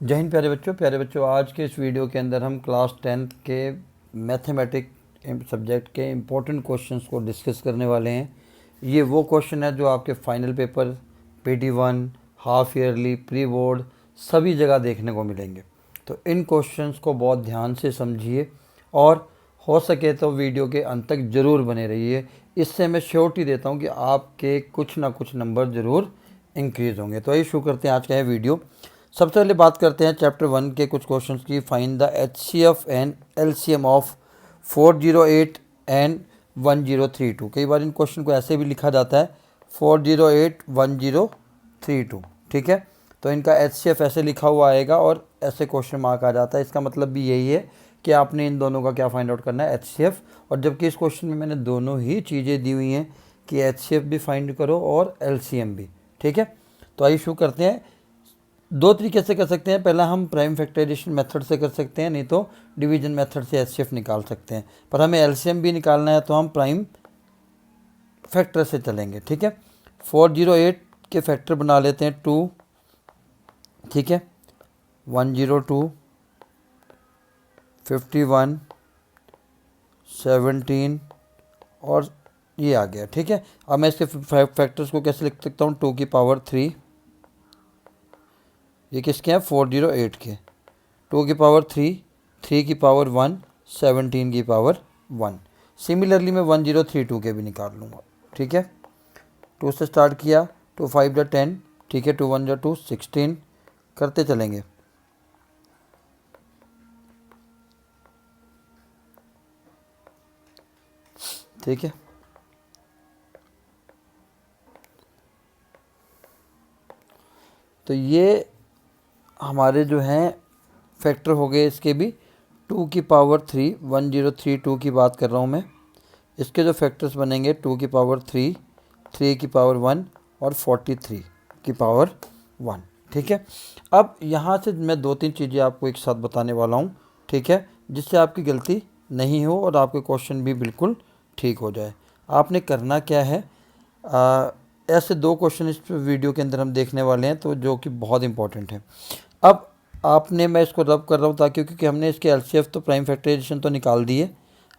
जय हिंद प्यारे बच्चों, आज के इस वीडियो के अंदर हम क्लास 10th के मैथमेटिक्स सब्जेक्ट के इम्पोर्टेंट क्वेश्चंस को डिस्कस करने वाले हैं। ये वो क्वेश्चन है जो आपके final paper, PD1, half yearly, pre board सभी जगह देखने को मिलेंगे। तो इन क्वेश्चंस को बहुत ध्यान से समझिए और हो सके तो वीडियो के अंत तक ज़रूर बने रहिए। इससे मैं श्योरिटी देता हूँ कि आपके कुछ ना कुछ नंबर ज़रूर इंक्रीज़ होंगे। तो आइए शुरू करते हैं आज का ये वीडियो। सबसे पहले बात करते हैं चैप्टर 1 के कुछ क्वेश्चंस की। Find the HCF and LCM of 408 and 1032। कई बार इन क्वेश्चन को ऐसे भी लिखा जाता है 408 1032, ठीक है। तो इनका HCF ऐसे लिखा हुआ आएगा और ऐसे क्वेश्चन मार्क आ जाता है। इसका मतलब भी यही है कि आपने इन दोनों का क्या फाइंड आउट करना है, HCF। और जबकि इस क्वेश्चन में मैंने दोनों ही चीज़ें दी हुई हैं कि HCF भी फाइंड करो और LCM भी, ठीक है। तो आइए शुरू करते हैं। दो तरीके से कर सकते हैं, पहला हम प्राइम फैक्टराइजेशन मेथड से कर सकते हैं, नहीं तो डिवीजन मेथड से HCF निकाल सकते हैं। पर हमें LCM भी निकालना है तो हम प्राइम फैक्टर से चलेंगे, ठीक है। 408 के फैक्टर बना लेते हैं 2, ठीक है, 102, 51, 17 और ये आ गया, ठीक है। अब मैं इसके फैक्टर्स को कैसे लिख सकता हूँ, 2 की पावर 3, ये किसके हैं, 408 के, 2 की पावर 3, 3 की पावर 1, 17 की पावर 1। सिमिलरली मैं 1032 के भी निकाल लूँगा, ठीक है। 2 से स्टार्ट किया, 2 5 जा 10, ठीक है, 2 1 जा 2, 16 करते चलेंगे। ठीक है, तो ये हमारे जो हैं फैक्टर हो गए इसके भी। 2 की पावर 3, 1032 की बात कर रहा हूँ मैं। इसके जो फैक्टर्स बनेंगे 2 की पावर 3, 3 की पावर 1 और 43 की पावर 1, ठीक है। अब यहाँ से मैं 2-3 चीज़ें आपको एक साथ बताने वाला हूँ, ठीक है, जिससे आपकी गलती नहीं हो और आपके क्वेश्चन भी बिल्कुल ठीक हो जाए। आपने करना क्या है, ऐसे 2 क्वेश्चन इस वीडियो के अंदर हम देखने वाले हैं, तो जो कि बहुत इंपॉर्टेंट है। अब आपने, मैं इसको रब कर रहा हूँ ताकि, क्योंकि हमने इसके LCF तो प्राइम फैक्टराइजेशन तो निकाल दिए।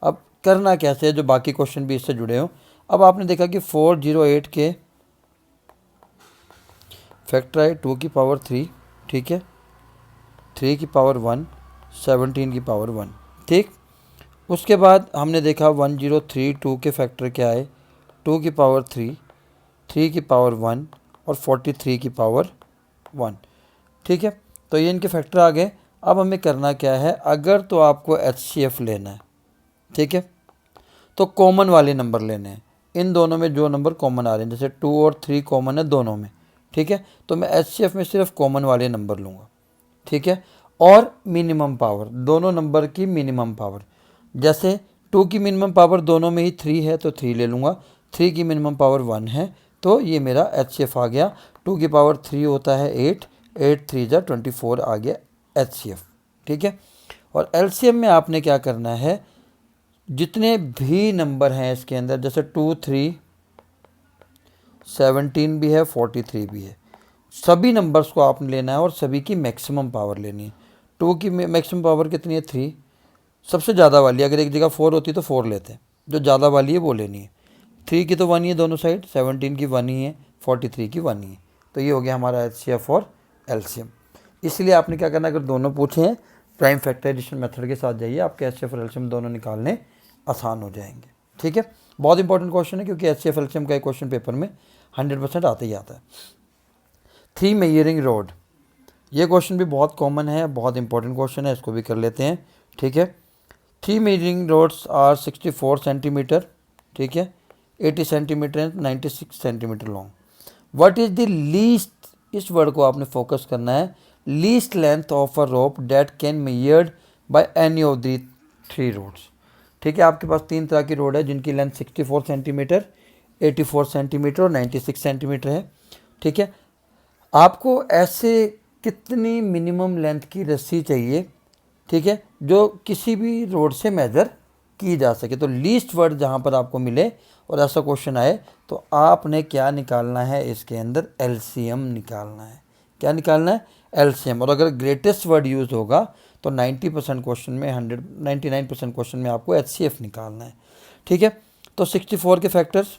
अब करना कैसे है, जो बाकी क्वेश्चन भी इससे जुड़े हो। अब आपने देखा कि 408 के फैक्टर आए 2 की पावर 3, ठीक है, 3 की पावर 1, 17 की पावर 1, ठीक। उसके बाद हमने देखा 1032 के फैक्टर क्या आए, 2 की पावर 3, 3 की पावर 1 और 43 की पावर 1, ठीक है। तो ये इनके फैक्टर आ गए। अब हमें करना क्या है, अगर तो आपको HCF लेना है, ठीक है, तो कॉमन वाले नंबर लेने हैं। इन दोनों में जो नंबर कॉमन आ रहे हैं, जैसे 2 और 3 कॉमन है दोनों में, ठीक है, तो मैं HCF में सिर्फ कॉमन वाले नंबर लूँगा, ठीक है। और मिनिमम पावर, दोनों नंबर की मिनिमम पावर, जैसे 2 की मिनिमम पावर दोनों में ही 3 है तो 3 ले लूँगा, 3 की मिनिमम पावर 1 है तो ये मेरा HCF आ गया। 2 की पावर 3 होता है 8, 8 3 जा 24 आ गया HCF, ठीक है। और LCM में आपने क्या करना है, जितने भी नंबर हैं इसके अंदर, जैसे 2 3 17 भी है, 43 भी है, सभी नंबर्स को आपने लेना है और सभी की मैक्सिमम पावर लेनी है। 2 की मैक्सिमम पावर कितनी है, 3, सबसे ज़्यादा वाली, अगर एक जगह 4 होती तो 4 लेते हैं, जो ज़्यादा वाली है वो लेनी है। 3 की तो 1 ही है दोनों साइड, 17 की 1 ही है, 43 की 1 ही है। तो ये हो गया हमारा HCF और LCM। इसलिए आपने क्या करना, अगर दोनों पूछे हैं प्राइम फैक्टराइजेशन मेथड के साथ जाइए, आपके HCF और LCM दोनों निकालने आसान हो जाएंगे, ठीक है। बहुत इंपॉर्टेंट क्वेश्चन है क्योंकि HCF LCM का एक क्वेश्चन पेपर में 100% आता ही आता है। 3 मेजरिंग रोड, ये क्वेश्चन भी बहुत कॉमन है, बहुत इंपॉर्टेंट क्वेश्चन है, इसको भी कर लेते हैं, ठीक है। 3 मेजरिंग रोड्स आर 64 सेंटीमीटर, ठीक है, 80 centimetre and 96 centimetre long. What is the least, इस वर्ड को आपने फोकस करना है, least length of a rope that can measured by any of the 3 rods, ठीक है। आपके पास 3 तरह की रोड है जिनकी लेंथ 64 सेंटीमीटर, 84 सेंटीमीटर और 96 सेंटीमीटर है, ठीक है। आपको ऐसे कितनी मिनिमम लेंथ की रस्सी चाहिए, ठीक है, जो किसी भी रोड से मेज़र की जा सके। तो लीस्ट वर्ड जहाँ पर आपको मिले और ऐसा क्वेश्चन आए तो आपने क्या निकालना है, इसके अंदर LCM निकालना है। क्या निकालना है, एलसीएम। और अगर ग्रेटेस्ट वर्ड यूज होगा तो 90% क्वेश्चन में 99% क्वेश्चन में आपको एचसीएफ निकालना है। ठीक है, तो 64 के फैक्टर्स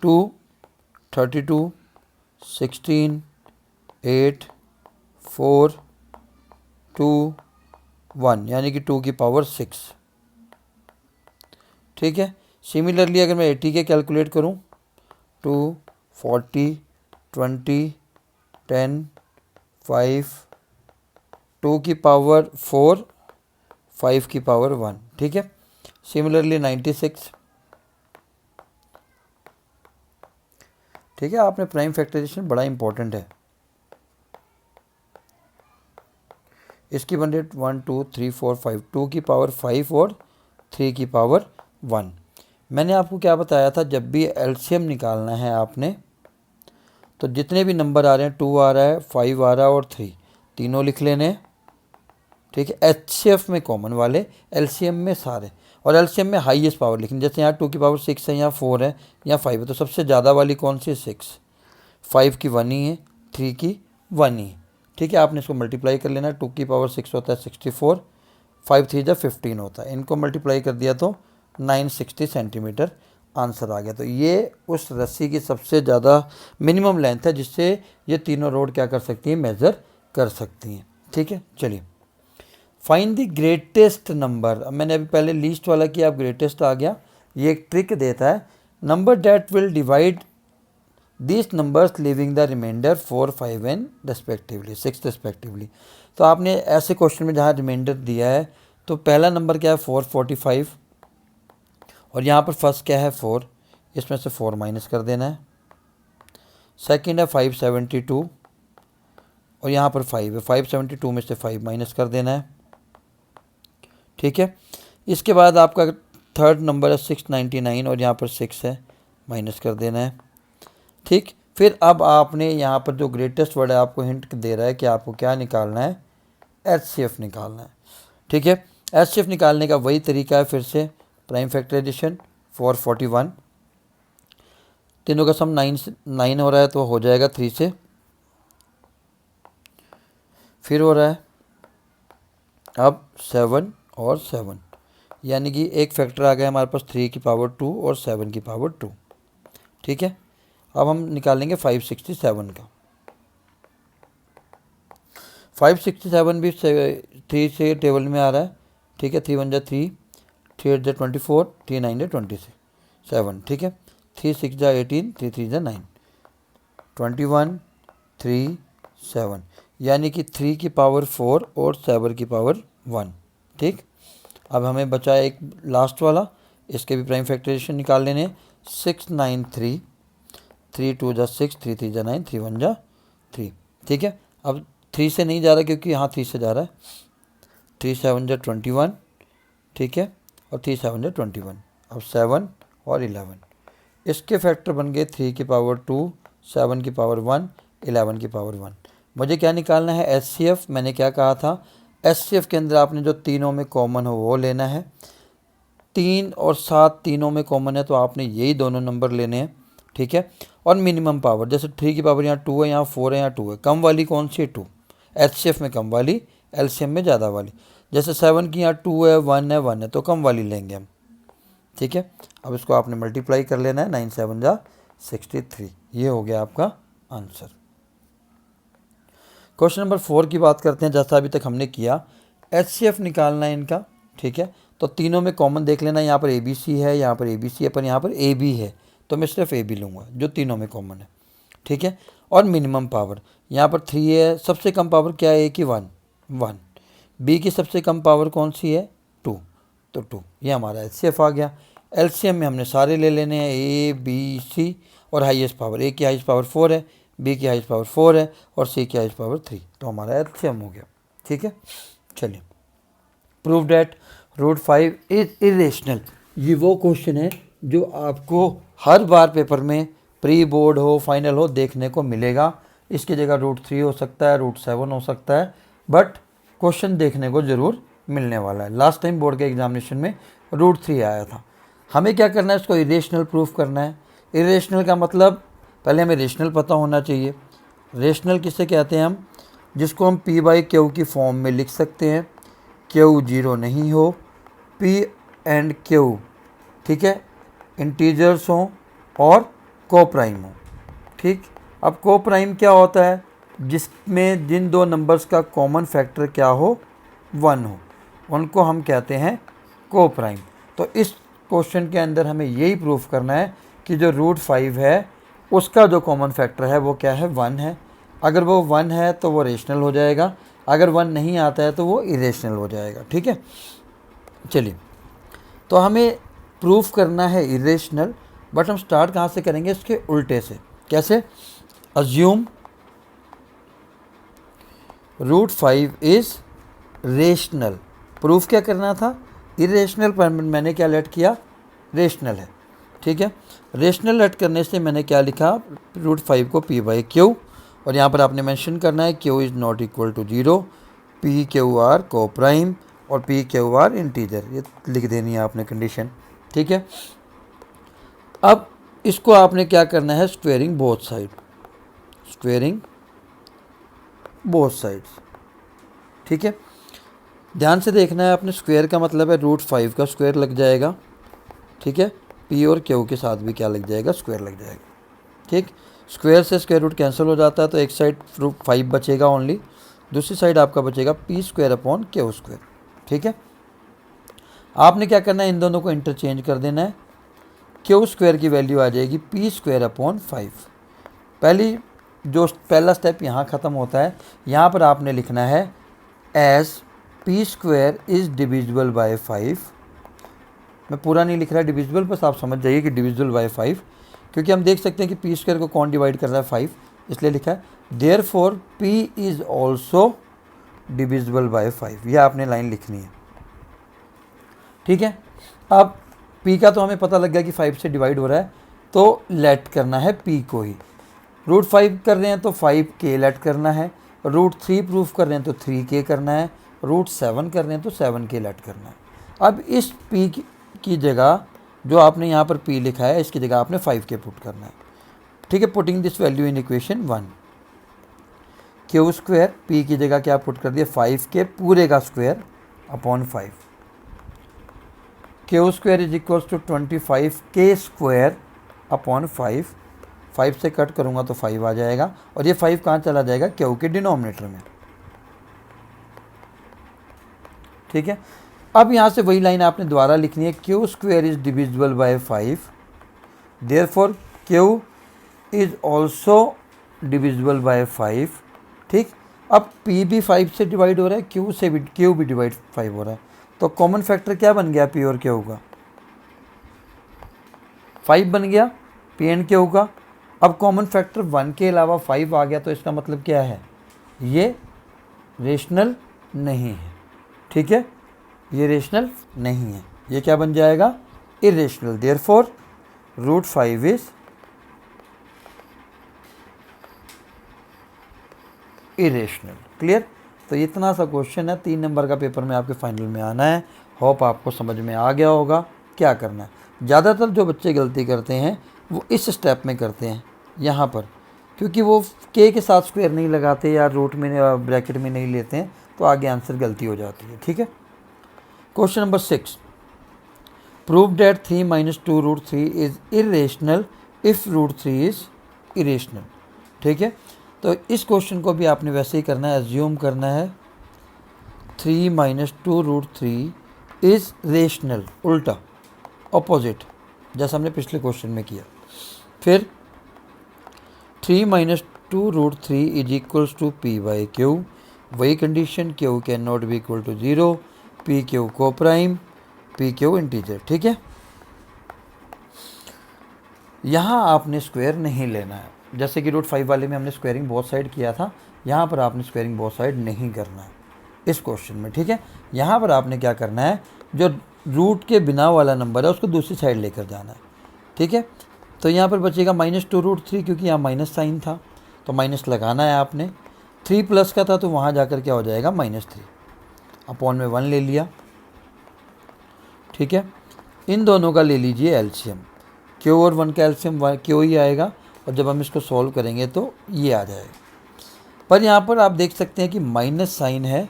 2, 32, 16, 8, 4, 2, 1 यानी कि 2 की पावर 6। ठीक है, सिमिलरली अगर मैं 80 के कैलकुलेट करूं 2, 40, 20, 10, 5, 2 की पावर 4, 5 की पावर 1। ठीक है, सिमिलरली 96। ठीक है, आपने प्राइम फैक्टराइजेशन बड़ा इंपॉर्टेंट है। इसकी बन रही 1, 2, 3, 4, 5, 2 की पावर 5 और 3 की पावर 1। मैंने आपको क्या बताया था, जब भी एलसीएम निकालना है आपने तो जितने भी नंबर आ रहे हैं 2 आ रहा है, 5 आ रहा है और 3, तीनों लिख लेने। ठीक है, एचसीएफ में कॉमन वाले, एलसीएम में सारे, और एलसीएम में हाईएस्ट पावर लिखनी। जैसे यहाँ 2 की पावर 6 है, यहाँ 4 है, यहाँ 5 है, तो सबसे ज़्यादा वाली कौन सी है, 6। 5 की 1 ही है, 3 की 1 ही है। ठीक है, आपने इसको मल्टीप्लाई कर लेना। 2 की पावर 6 होता है 64, 5 3 जा 15 होता है। इनको मल्टीप्लाई कर दिया तो 960 सेंटीमीटर आंसर आ गया। तो ये उस रस्सी की सबसे ज़्यादा मिनिमम लेंथ है जिससे ये तीनों रोड क्या कर सकती हैं, मेज़र कर सकती हैं। ठीक है, चलिए फाइंड द ग्रेटेस्ट नंबर। अब मैंने अभी पहले लीस्ट वाला किया, अब ग्रेटेस्ट आ गया। ये एक ट्रिक देता है, number that will divide this numbers leaving the remainder 4, 5 and respectively 6 respectively. तो आपने ऐसे क्वेश्चन में जहाँ रिमाइंडर दिया है तो पहला नंबर क्या है 445, और यहाँ पर फर्स्ट क्या है 4, इसमें से 4 माइनस कर देना है। सेकंड है 572 और यहाँ पर 5 है, 572 में से 5 माइनस कर देना है। ठीक है, इसके बाद आपका थर्ड नंबर है 699 और यहाँ पर 6 है, माइनस कर देना है। ठीक, फिर अब आपने यहाँ पर जो ग्रेटेस्ट वर्ड है आपको हिंट दे रहा है कि आपको क्या निकालना है, एचसीएफ निकालना है। ठीक है, एचसीएफ निकालने का वही तरीका है, फिर से प्राइम फैक्टराइजेशन 441, तीनों का सम 9 हो रहा है तो हो जाएगा 3 से। फिर हो रहा है अब 7 और 7, यानी कि एक फैक्टर आ गया हमारे पास 3 की पावर 2 और 7 की पावर 2। ठीक है, अब हम निकालेंगे 567 का। 567 भी 3 से टेबल में आ रहा है। ठीक है, 3 1 जा 3, 3 8 जा 24, 3 9 जा 27। ठीक है, 3 6 जा 18, 3 3 जा 9, 21 3 7, यानी कि 3 की पावर 4 और 7 की पावर 1। ठीक, अब हमें बचा एक लास्ट वाला, इसके भी प्राइम फैक्टराइजेशन निकाल लेने। 693, 3 2 जा 6, 3 3 जा 9, 3 1 जा 3। ठीक है, अब 3 से नहीं जा रहा क्योंकि यहाँ 3 से जा रहा है। 3 7 जा 21। ठीक है, और 3 7 जा 21। अब 7 और 11, इसके फैक्टर बन गए 3 की पावर 2, 7 की पावर 1, 11 की पावर 1। मुझे क्या निकालना है, एचसीएफ। मैंने क्या कहा था, एचसीएफ के अंदर आपने जो तीनों में कॉमन हो वो लेना है। 3 और 7 तीनों में कॉमन है तो आपने यही दोनों नंबर लेने हैं। ठीक है, और मिनिमम पावर, जैसे 3 की पावर यहाँ 2 है, यहाँ 4 है, यहाँ 2 है, कम वाली कौन सी है 2, एचसीएफ में कम वाली, एलसीएम में ज़्यादा वाली। जैसे 7 की यहाँ 2 है, 1 है, 1 है, तो कम वाली लेंगे हम। ठीक है, अब इसको आपने मल्टीप्लाई कर लेना है, 9 7 जा 63, ये हो गया आपका आंसर। क्वेश्चन नंबर 4 की बात करते हैं। जैसा अभी तक हमने किया, एचसीएफ निकालना है इनका। ठीक है, तो तीनों में कॉमन देख लेना, यहाँ पर एबीसी है, यहाँ पर एबीसी है, पर यहाँ पर एबी है, तो मैं सिर्फ ए बी लूँगा जो तीनों में कॉमन है। ठीक है, और मिनिमम पावर यहाँ पर 3 है, सबसे कम पावर क्या है, ए की 1, बी की सबसे कम पावर कौन सी है 2, तो 2, ये हमारा एचसीएफ आ गया। एलसीएम में हमने सारे ले लेने हैं, ए बी सी, और हाईएस्ट पावर, ए की हाईएस्ट पावर 4 है, बी की हाईएस्ट पावर 4 है, और सी की हाईएस्ट पावर 3, तो हमारा एलसीएम हो गया। ठीक है, चलिए प्रूव डैट √5 इज इरेशनल। ये वो क्वेश्चन है जो आपको हर बार पेपर में प्री बोर्ड हो फाइनल हो देखने को मिलेगा। इसकी जगह √3 हो सकता है, √7 हो सकता है, बट क्वेश्चन देखने को ज़रूर मिलने वाला है। लास्ट टाइम बोर्ड के एग्जामिनेशन में √3 आया था। हमें क्या करना है, इसको इरेशनल प्रूफ करना है। इरेशनल का मतलब पहले हमें रेशनल पता होना चाहिए, रेशनल किसे कहते हैं हम? जिसको हम पी बाई क्यू की फॉर्म में लिख सकते हैं, क्यू जीरो नहीं हो, पी एंड क्यू, ठीक है, इंटीजर्स हों और को प्राइम हो। ठीक, अब को प्राइम क्या होता है? जिसमें जिन दो नंबर्स का कॉमन फैक्टर क्या हो, 1 हो, उनको हम कहते हैं को प्राइम। तो इस क्वेश्चन के अंदर हमें यही प्रूफ करना है कि जो √5 है उसका जो कॉमन फैक्टर है वो क्या है, 1 है। अगर वो 1 है तो वो रेशनल हो जाएगा, अगर 1 नहीं आता है तो वो इरेशनल हो जाएगा। ठीक है, चलिए, तो हमें प्रूफ करना है इरेशनल, बट हम स्टार्ट कहाँ से करेंगे? इसके उल्टे से। कैसे? Assume √5 is rational. प्रूफ क्या करना था? इरेशनल, पर मैंने क्या लेट किया? रेशनल है। ठीक है, रेशनल लेट करने से मैंने क्या लिखा? √5 को पी बाई क्यू, और यहाँ पर आपने मेंशन करना है Q is not equal to 0, P Q R को प्राइम और पी क्यू आर इंटीजर, ये लिख देनी है आपने कंडीशन। ठीक है, अब इसको आपने क्या करना है? Squaring both side, squaring both sides. ठीक है, ध्यान से देखना है आपने, स्क्वायर का मतलब है √5 का स्क्वायर लग जाएगा। ठीक है, पी और क्यू के साथ भी क्या लग जाएगा? स्क्वायर लग जाएगा। ठीक, स्क्वायर से स्क्वायर रूट कैंसिल हो जाता है, तो एक साइड √5 बचेगा ओनली, दूसरी साइड आपका बचेगा P square upon Q square. ठीक है, आपने क्या करना है? इन दोनों को इंटरचेंज कर देना है। क्यू स्क्वायर की वैल्यू आ जाएगी पी स्क्वायर अपॉन 5। पहला स्टेप यहाँ ख़त्म होता है। यहाँ पर आपने लिखना है as P square is divisible by 5। मैं पूरा नहीं लिख रहा डिविजिबल, बस आप समझ जाइए कि डिविजिबल बाय 5, क्योंकि हम देख सकते हैं कि पी स्क्वायर को कौन डिवाइड कर रहा है? 5, इसलिए लिखा है therefore P is also divisible by 5। यह आपने लाइन लिखनी है। ठीक है, अब p का तो हमें पता लग गया कि 5 से डिवाइड हो रहा है, तो लेट करना है p को ही। √5 कर रहे हैं तो 5k लेट करना है, √3 प्रूफ कर रहे हैं तो 3k करना है, √7 कर रहे हैं तो 7k लेट करना है। अब इस p की जगह जो आपने यहाँ पर p लिखा है, इसकी जगह आपने 5k पुट करना है। ठीक है, putting this value in equation 1, Q square p की जगह क्या पुट कर दिया? 5k पूरे का square upon 5, Q square is equals to 25k square upon 5। 5 से कट करूँगा तो 5 आ जाएगा, और ये 5 कहाँ चला जाएगा? क्यू के डिनोमिनेटर में। ठीक है, अब यहाँ से वही लाइन आपने दोबारा लिखनी है, Q square is divisible by 5, therefore Q is also divisible by 5। ठीक, अब p भी 5 से डिवाइड हो रहा है, क्यू भी डिवाइड 5 हो रहा है, तो कॉमन फैक्टर क्या बन गया? p और क्यू का 5 बन गया, p एंड क्यू का। अब कॉमन फैक्टर 1 के अलावा 5 आ गया, तो इसका मतलब क्या है? ये रेशनल नहीं है। ठीक है, ये रेशनल नहीं है, ये क्या बन जाएगा? Irrational. Therefore √5 is irrational. Clear? तो इतना सा क्वेश्चन है, 3 नंबर का पेपर में आपके फाइनल में आना है। होप आपको समझ में आ गया होगा क्या करना है। ज़्यादातर जो बच्चे गलती करते हैं वो इस स्टेप में करते हैं यहाँ पर, क्योंकि वो k के साथ स्क्वायर नहीं लगाते या रूट में ब्रैकेट में नहीं लेते हैं, तो आगे आंसर गलती हो जाती है। ठीक है, question number 6, prove that 3 - 2 √3 is irrational if √3 is irrational. ठीक है, तो इस क्वेश्चन को भी आपने वैसे ही करना है, एज्यूम करना है 3 - 2 √3 इज़ रेशनल, उल्टा ऑपोजिट, जैसा हमने पिछले क्वेश्चन में किया। फिर 3 - 2 √3 is equals to p by q, वही condition, q can not be equal to 0, P q को प्राइम, पी क्यू इंटीजर। ठीक है, यहाँ आपने स्क्वायर नहीं लेना है, जैसे कि √5 वाले में हमने स्क्वायरिंग बोथ साइड किया था, यहाँ पर आपने स्क्वायरिंग बोथ साइड नहीं करना है इस क्वेश्चन में। ठीक है, यहाँ पर आपने क्या करना है, जो रूट के बिना वाला नंबर है उसको दूसरी साइड लेकर जाना है। ठीक है, तो यहाँ पर बचेगा -2 √3, क्योंकि यहाँ माइनस साइन था तो माइनस लगाना है आपने। 3 प्लस का था तो वहाँ जाकर क्या हो जाएगा? -3 अपॉन में 1 ले लिया। ठीक है, इन दोनों का ले लीजिए एलसीएम, क्यू और 1 का एलसीएम क्यू ही आएगा, और जब हम इसको सॉल्व करेंगे तो ये आ जाएगा। पर यहाँ पर आप देख सकते हैं कि माइनस साइन है,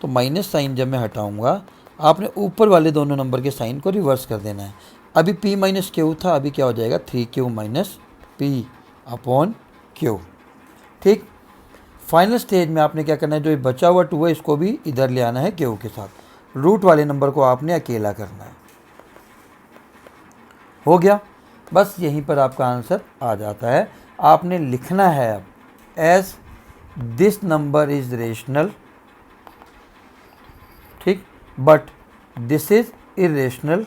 तो माइनस साइन जब मैं हटाऊँगा आपने ऊपर वाले दोनों नंबर के साइन को रिवर्स कर देना है। अभी p माइनस क्यू था, अभी क्या हो जाएगा 3q minus P upon Q. ठीक, फाइनल स्टेज में आपने क्या करना है, जो ये बचा हुआ 2 है इसको भी इधर ले आना है क्यू के साथ, रूट वाले नंबर को आपने अकेला करना है। हो गया, बस यहीं पर आपका आंसर आ जाता है। आपने लिखना है अब as this number is rational, ठीक, but this is irrational,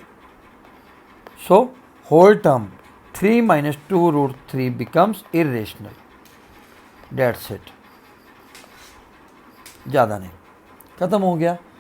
so whole term 3 minus 2 root 3 becomes irrational. That's it, ज़्यादा नहीं, ख़त्म हो गया।